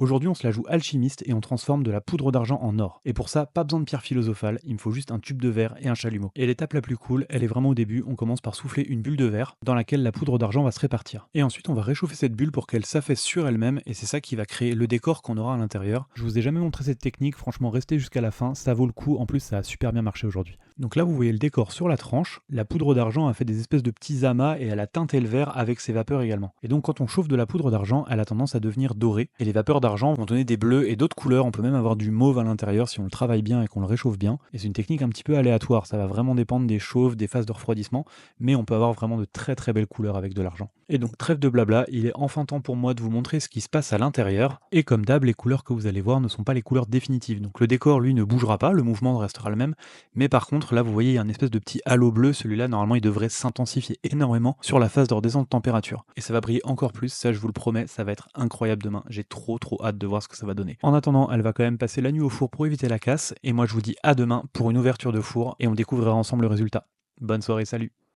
Aujourd'hui, on se la joue alchimiste et on transforme de la poudre d'argent en or. Et pour ça, pas besoin de pierre philosophale, il me faut juste un tube de verre et un chalumeau. Et l'étape la plus cool, elle est vraiment au début, on commence par souffler une bulle de verre dans laquelle la poudre d'argent va se répartir. Et ensuite, on va réchauffer cette bulle pour qu'elle s'affaisse sur elle-même et c'est ça qui va créer le décor qu'on aura à l'intérieur. Je vous ai jamais montré cette technique, franchement, restez jusqu'à la fin, ça vaut le coup, en plus ça a super bien marché aujourd'hui. Donc là, vous voyez le décor sur la tranche, la poudre d'argent a fait des espèces de petits amas et elle a teinté le verre avec ses vapeurs également. Et donc quand on chauffe de la poudre d'argent, elle a tendance à devenir dorée et les vapeurs d'argent vont donner des bleus et d'autres couleurs, on peut même avoir du mauve à l'intérieur si on le travaille bien et qu'on le réchauffe bien. Et c'est une technique un petit peu aléatoire, ça va vraiment dépendre des chauffes, des phases de refroidissement, mais on peut avoir vraiment de très très belles couleurs avec de l'argent. Et donc trêve de blabla, il est enfin temps pour moi de vous montrer ce qui se passe à l'intérieur. Et comme d'hab, les couleurs que vous allez voir ne sont pas les couleurs définitives. Donc le décor lui ne bougera pas, le mouvement restera le même, mais par contre là vous voyez il y a une espèce de petit halo bleu, celui-là normalement il devrait s'intensifier énormément sur la phase de redescente de température. Et ça va briller encore plus, ça je vous le promets, ça va être incroyable demain. J'ai trop hâte de voir ce que ça va donner. En attendant, elle va quand même passer la nuit au four pour éviter la casse, et moi je vous dis à demain pour une ouverture de four, et on découvrira ensemble le résultat. Bonne soirée, salut!